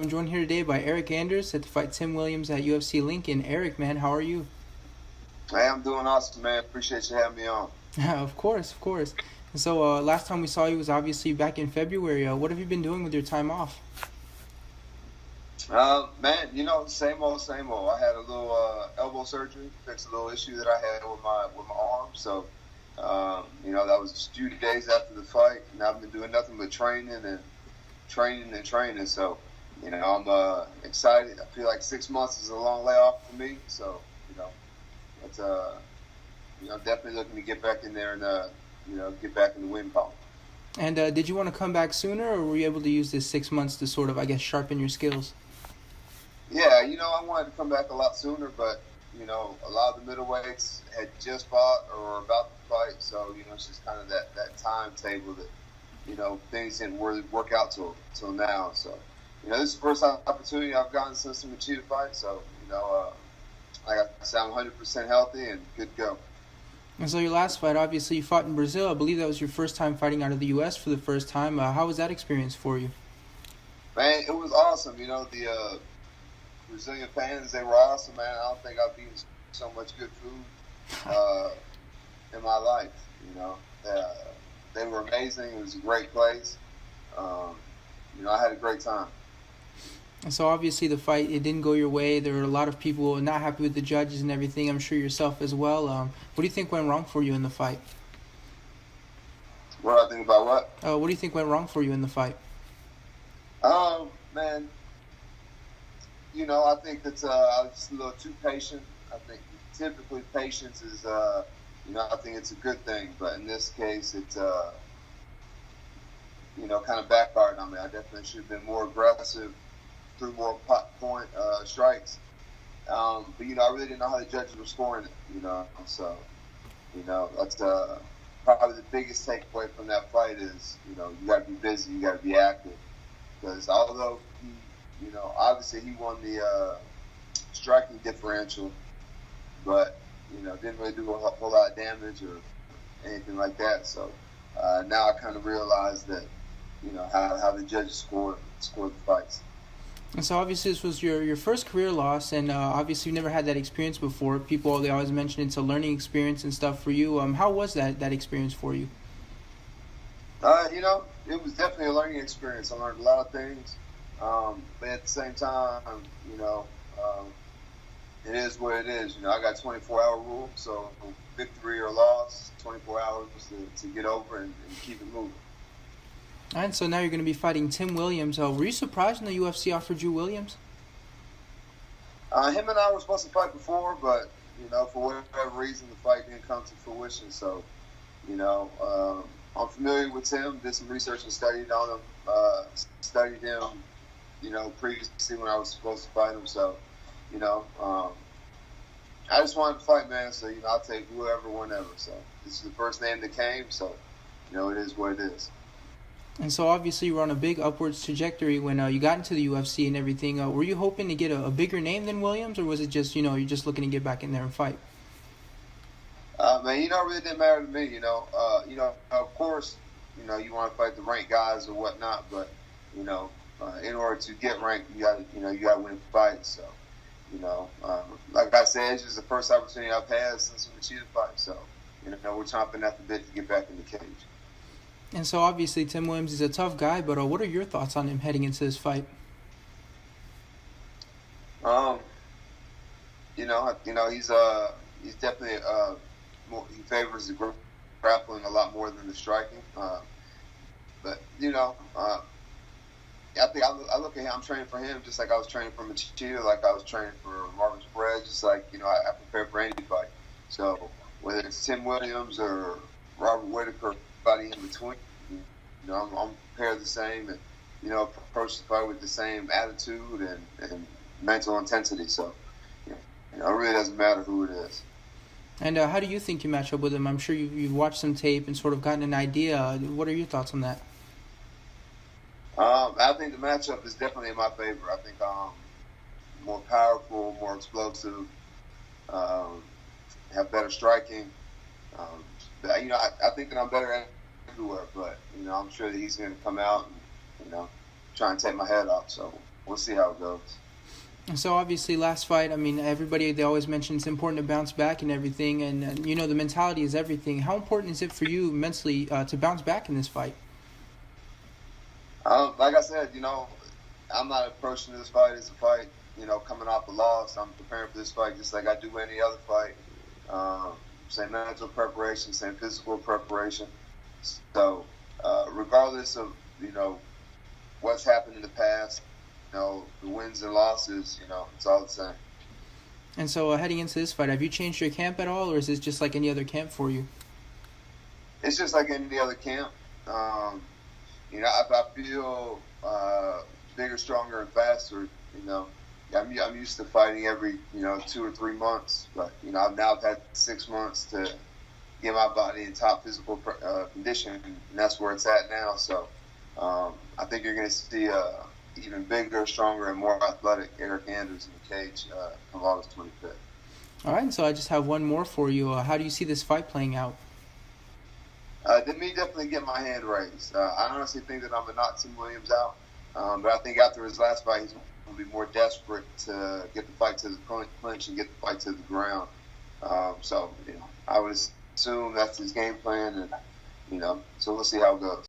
I'm joined here today by Eryk Anders set to fight Tim Williams at UFC Lincoln. Eryk, man, how are you? Hey, I'm doing awesome, man. Appreciate you having me on. Of course, of course. And so, last time we saw you was obviously back in February. What have you been doing with your time off? Man, same old, same old. I had a little elbow surgery, fixed a little issue that I had with my arm. So, that was just a few days after the fight, and I've been doing nothing but training and training and training. So, I'm excited. I feel like 6 months is a long layoff for me. So, it's definitely looking to get back in there and get back in the win column. And did you want to come back sooner, or were you able to use this 6 months to sort of, I guess, sharpen your skills? Yeah, I wanted to come back a lot sooner, but a lot of the middleweights had just fought or were about to fight, so it's just kind of that timetable that things didn't really work out till now. So this is the first opportunity I've gotten since the Machida fight, so like I said, I'm 100% healthy and good to go. And so your last fight, obviously, you fought in Brazil. I believe that was your first time fighting out of the U.S. for the first time. How was that experience for you? Man, it was awesome. The Brazilian fans, they were awesome, man. I don't think I've eaten so much good food in my life. They were amazing. It was a great place. I had a great time. And so obviously the fight, it didn't go your way. There were a lot of people not happy with the judges and everything. I'm sure yourself as well. What do you think went wrong for you in the fight? What do I think about what? What do you think went wrong for you in the fight? Man, I think that I was just a little too patient. I think typically patience is, I think it's a good thing. But in this case, it's, kind of backfired on me. I definitely should have been more aggressive, threw more point strikes. But, I really didn't know how the judges were scoring it, So, that's probably the biggest takeaway from that fight is, you got to be busy, you got to be active. Because although he, obviously he won the striking differential, but, didn't really do a whole lot of damage or anything like that. So now I kind of realized that, how the judges scored the fights. And so obviously this was your first career loss, and obviously you've never had that experience before. People, they always mention it's a learning experience and stuff for you. How was that experience for you? It was definitely a learning experience. I learned a lot of things, but at the same time, it is what it is. I got 24-hour rule, so victory or loss, 24 hours to get over and keep it moving. And so now you're going to be fighting Tim Williams. Were you surprised when the UFC offered you Williams? Him and I were supposed to fight before, but, for whatever reason, the fight didn't come to fruition. So, I'm familiar with Tim, did some research and studied on him, studied him, previously when I was supposed to fight him. So, I just wanted to fight, man. So, I'll take whoever, whenever. So, this is the first name that came. So, it is what it is. And so obviously you were on a big upwards trajectory when you got into the UFC and everything. Were you hoping to get a bigger name than Williams, or was it just, you're just looking to get back in there and fight? Man, it really didn't matter to me, of course, you want to fight the ranked guys or whatnot, but, in order to get ranked, you got to win fights. So, like I said, it's just the first opportunity I've had since the Machida fight. So, we're chomping at the bit to get back in the cage. And so obviously Tim Williams is a tough guy, but what are your thoughts on him heading into this fight? He's definitely he favors the grappling a lot more than the striking. But I think I look at him. I'm training for him just like I was training for Machida, like I was training for Marvin Perez, just like I prepare for any fight. So whether it's Tim Williams or Robert Whitaker, everybody in between, I'm prepared the same and approach the fight with the same attitude and mental intensity. So it really doesn't matter who it is. And how do you think you match up with him? I'm sure you've watched some tape and sort of gotten an idea. What are your thoughts on that? I think the matchup is definitely in my favor. I think more powerful, more explosive, have better striking. I think that I'm better everywhere, but I'm sure that he's going to come out and try and take my head off. So we'll see how it goes. And so obviously, last fight, I mean, everybody, they always mention it's important to bounce back and everything, and you know, the mentality is everything. How important is it for you mentally to bounce back in this fight? Like I said, I'm not approaching this fight as a fight, coming off a loss. I'm preparing for this fight just like I do any other fight. Same mental preparation, same physical preparation. So, regardless of, what's happened in the past, the wins and losses, it's all the same. And so heading into this fight, have you changed your camp at all, or is this just like any other camp for you? It's just like any other camp. I feel bigger, stronger, and faster. I'm used to fighting every 2 or 3 months, but I've now had 6 months to get my body in top physical condition, and that's where it's at now. So I think you're going to see even bigger, stronger, and more athletic Eryk Anders in the cage on August 25th. All right, and so I just have one more for you. How do you see this fight playing out? Me definitely get my hand raised. I honestly think that I'm going to knock Tim Williams out, but I think after his last fight, he's going to be more desperate to get the fight to the clinch and get the fight to the ground. So I would assume that's his game plan, and so we'll see how it goes.